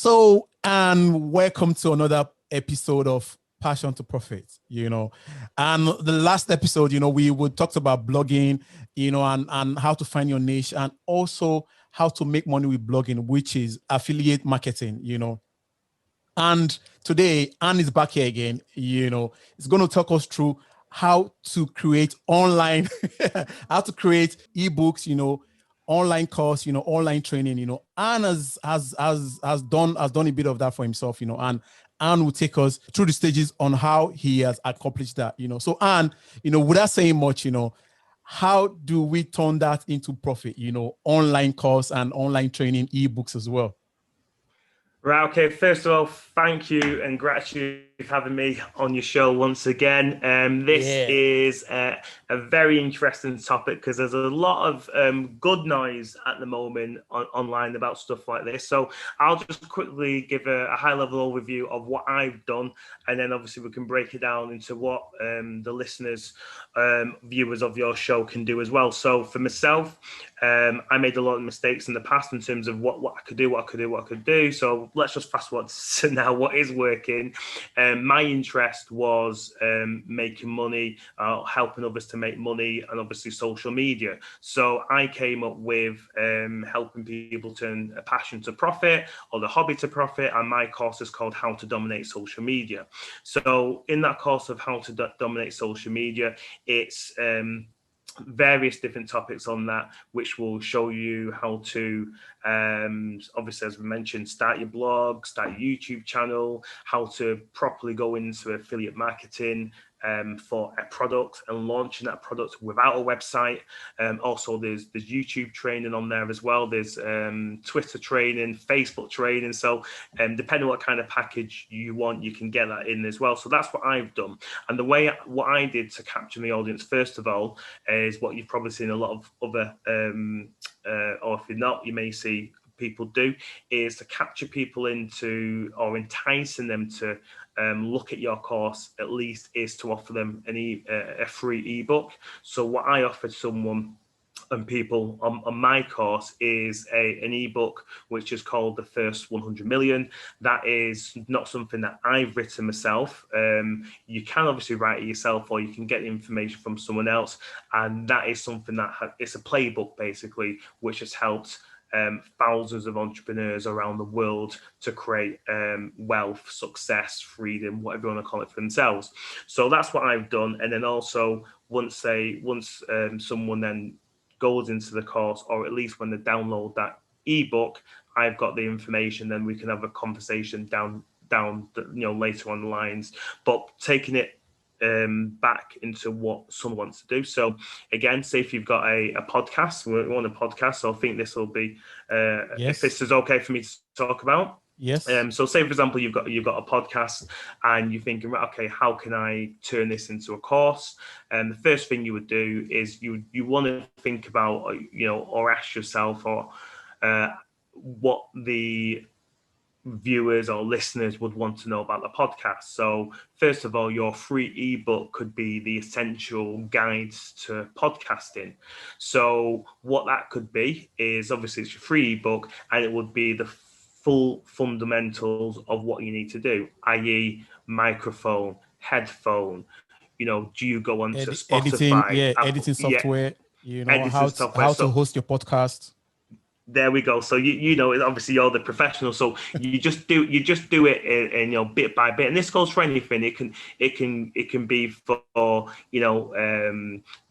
So, and welcome to another episode of Passion to Profit, and the last episode, we would talked about blogging, and how to find your niche and also how to make money with blogging, which is affiliate marketing, And today, Anne is back here again, it's going to talk us through how to create online, how to create ebooks, online course, online training, Anne has done a bit of that for himself, and Anne will take us through the stages on how he has accomplished that, So Anne, without saying much, how do we turn that into profit, online course and online training, ebooks as well? Right, okay, first of all, thank you and gratitude for having me on your show once again. This is a very interesting topic because there's a lot of good noise at the moment online about stuff like this. So I'll just quickly give a high-level overview of what I've done, and then obviously we can break it down into what the listeners, viewers of your show can do as well. So for myself, I made a lot of mistakes in the past in terms of what I could do. So let's just fast forward to now what is working. My interest was making money, helping others to make money, and obviously social media. So I came up with helping people turn a passion to profit or the hobby to profit. And my course is called How to Dominate Social Media. So in that course of How to Dominate Social Media, it's various different topics on that, which will show you how to obviously, as we mentioned, start your blog, start your YouTube channel, how to properly go into affiliate marketing for a product and launching that product without a website. Also, there's YouTube training on there as well. There's Twitter training, Facebook training. So depending on what kind of package you want, you can get that in as well. So that's what I've done. And what I did to capture my audience, first of all, is what you've probably seen a lot of other, or if you're not, you may see people do, is to capture people into or enticing them to look at your course, at least, is to offer them a free ebook. So what I offered someone and people on my course is an ebook which is called The First 100 Million. That is not something that I've written myself. You can obviously write it yourself, or you can get the information from someone else, and that is something that it's a playbook basically, which has helped thousands of entrepreneurs around the world to create wealth, success, freedom, whatever you want to call it, for themselves. So that's what I've done. And then also once someone then goes into the course, or at least when they download that ebook, I've got the information, then we can have a conversation down later on the lines, but taking it back into what someone wants to do. So again, say if you've got a podcast, we want a podcast, so I think this will be if this is okay for me to talk about. Yes. So say for example you've got a podcast and you're thinking, right, okay, how can I turn this into a course? And the first thing you would do is you want to think about, or ask yourself, or what the viewers or listeners would want to know about the podcast. So first of all, your free ebook could be the essential guides to podcasting. So what that could be is, obviously it's your free ebook, and it would be the full fundamentals of what you need to do, i.e. microphone, headphone, do you go onto Spotify, editing software, software, how to host your podcast. There we go. So you know, obviously you're the professional. So you just do it, and bit by bit. And this goes for anything. It can be for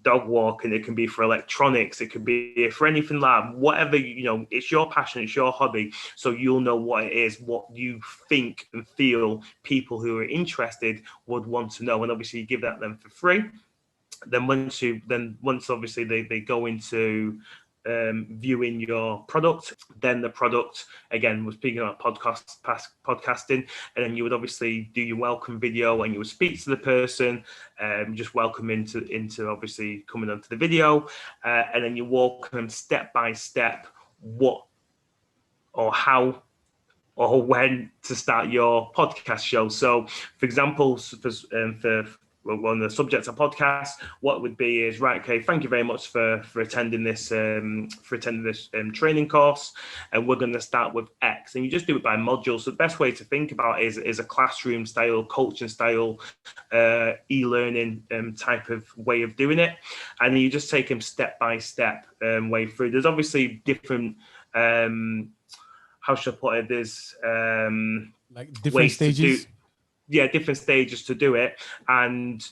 dog walking. It can be for electronics. It could be for anything like that. Whatever, it's your passion. It's your hobby. So you'll know what it is, what you think and feel people who are interested would want to know. And obviously you give that them for free. Then once obviously they go into viewing your product, then the product, again, we're speaking about podcasting, and then you would obviously do your welcome video, and you would speak to the person, just welcome into obviously coming onto the video, and then you walk them step by step what or how or when to start your podcast show. So for example, for on the subject of podcasts, what would be is, right, okay, thank you very much for attending this training course, and we're going to start with X, and you just do it by modules. So the best way to think about it is a classroom style, coaching style, e-learning type of way of doing it, and you just take them step by step way through. There's obviously different how should I put it? There's like different stages. Different stages to do it, and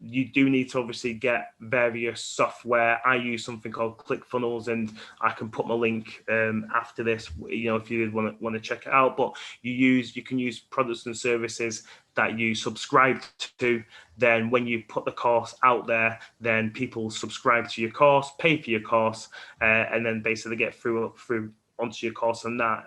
you do need to obviously get various software. I use something called ClickFunnels, and I can put my link after this, if you want to check it out. But you can use products and services that you subscribe to. Then when you put the course out there, then people subscribe to your course, pay for your course, and then basically get through onto your course on that.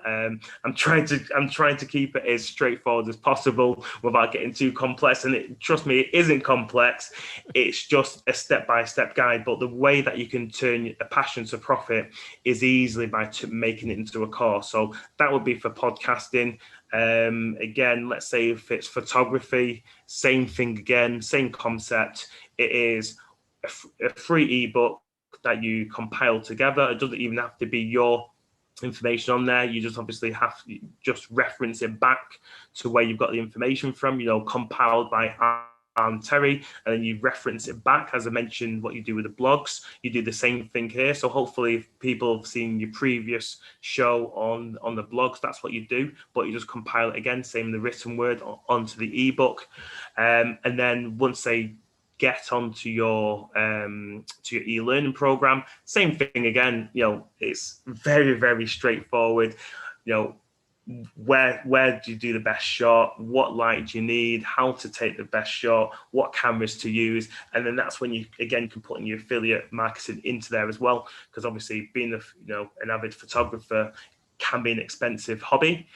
I'm trying to keep it as straightforward as possible without getting too complex. And trust me, it isn't complex. It's just a step-by-step guide. But the way that you can turn a passion to profit is easily by making it into a course. So that would be for podcasting. Again, let's say if it's photography, same thing again, same concept. It is a free ebook that you compile together. It doesn't even have to be your information on there. You just obviously have to just reference it back to where you've got the information from, compiled by Terry, and then you reference it back. As I mentioned, what you do with the blogs, you do the same thing here. So hopefully if people have seen your previous show on the blogs, that's what you do, but you just compile it again, same the written word onto the ebook. And then once they get onto your e-learning program, same thing again. It's very, very straightforward. Where do you do the best shot? What light do you need? How to take the best shot? What cameras to use? And then that's when you again can put in your affiliate marketing into there as well, because obviously being an avid photographer can be an expensive hobby.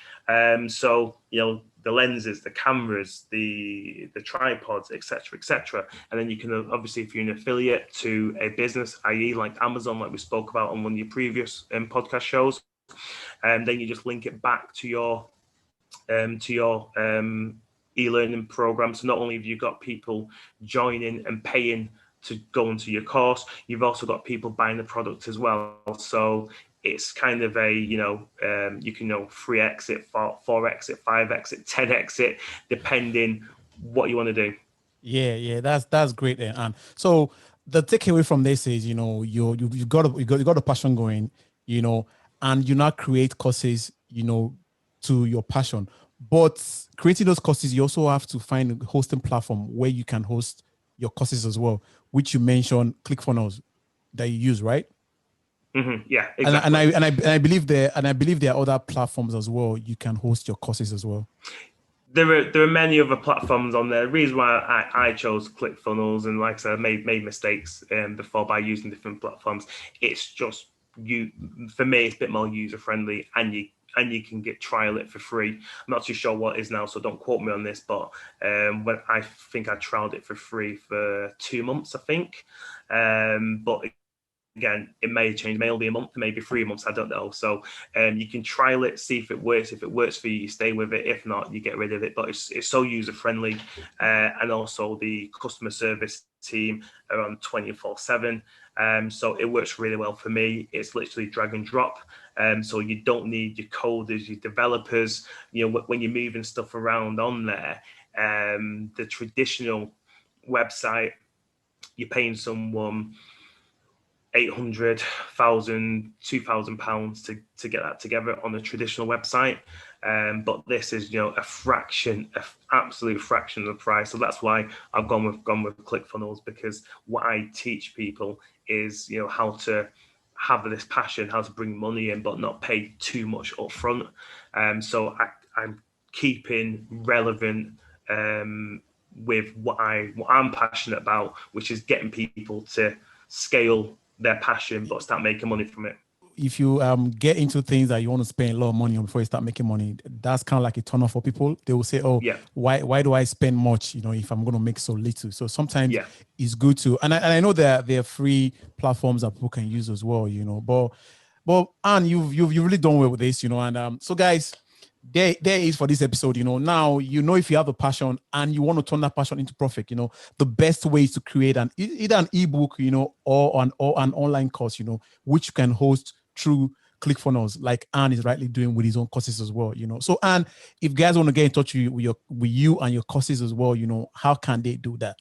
So the lenses, the cameras, the tripods, etc. And then you can obviously, if you're an affiliate to a business, i.e. like Amazon, like we spoke about on one of your previous podcast shows, and then you just link it back to your e-learning program. So not only have you got people joining and paying to go into your course, you've also got people buying the product as well. So it's kind of a, you can 3 exit, 4 exit, 5 exit, 10 exit, depending what you want to do. Yeah, that's great. And so the takeaway from this is, you've got a passion going, and you now create courses, to your passion. But creating those courses, you also have to find a hosting platform where you can host your courses as well, which you mentioned, ClickFunnels, that you use, right? Mm-hmm. Yeah, exactly. And I believe there are other platforms as well. You can host your courses as well. There are many other platforms on there. The reason why I chose ClickFunnels, and like I said, I made mistakes before by using different platforms. It's just for me, it's a bit more user friendly, and you can trial it for free. I'm not too sure what it is now, so don't quote me on this. But when I think I trialed it for free for 2 months, I think. But again, it may change, may only be a month, maybe 3 months, I don't know. So you can trial it, see if it works. If it works for you, you stay with it. If not, you get rid of it. But it's so user-friendly. And also the customer service team are on 24/7. So it works really well for me. It's literally drag and drop. So you don't need your coders, your developers. When you're moving stuff around on there, the traditional website, you're paying someone £800, £2,000 to get that together on a traditional website. But this is, an absolute fraction of the price. So that's why I've gone with ClickFunnels, because what I teach people is, how to have this passion, how to bring money in, but not pay too much up front. So I'm keeping relevant with what I'm passionate about, which is getting people to scale their passion but start making money from it. If you get into things that you want to spend a lot of money on before you start making money, that's kind of like a turn off for people. They will say, oh, yeah, why do I spend much, if I'm going to make so little? So sometimes it's good to, and I know there are free platforms that people can use as well, but Anne, you've really done well with this, and so guys, there is for this episode. Now if you have a passion and you want to turn that passion into profit, the best way is to create either an ebook, or an online course, which you can host through ClickFunnels, like Anne is rightly doing with his own courses as well. So Anne, if guys want to get in touch with you and your courses as well, how can they do that?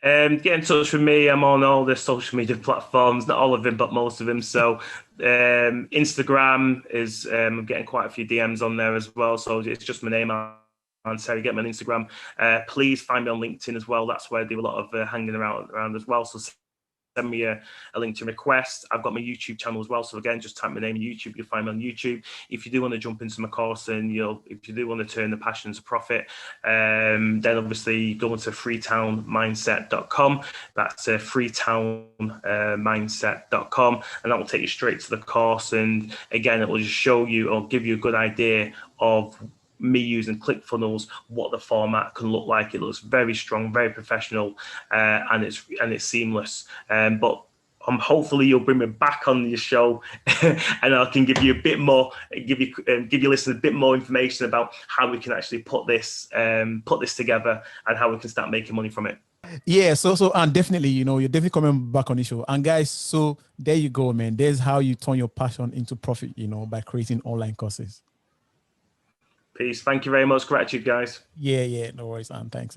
Get in touch with me. I'm on all the social media platforms, not all of them, but most of them. So Instagram is, I'm getting quite a few DMs on there as well. So it's just my name and Sarah, get me on Instagram. Please find me on LinkedIn as well. That's where I do a lot of hanging around as well. So send me a LinkedIn request. I've got my YouTube channel as well. So again, just type my name in YouTube. You'll find me on YouTube. If you do want to jump into my course and if you do want to turn the passion into profit, then obviously go into freetownmindset.com. That's freetownmindset.com, and that will take you straight to the course. And again, it will just show you or give you a good idea of me using ClickFunnels, what the format can look like. It looks very strong, very professional, and it's seamless. But hopefully you'll bring me back on your show, and I can give you a bit more, give your listeners a bit more information about how we can actually put this together and how we can start making money from it. Yeah, so and definitely, you're definitely coming back on the show. And guys, so there you go, man. There's how you turn your passion into profit, by creating online courses. Peace. Thank you very much. Gratitude, guys. Yeah, no worries, and thanks.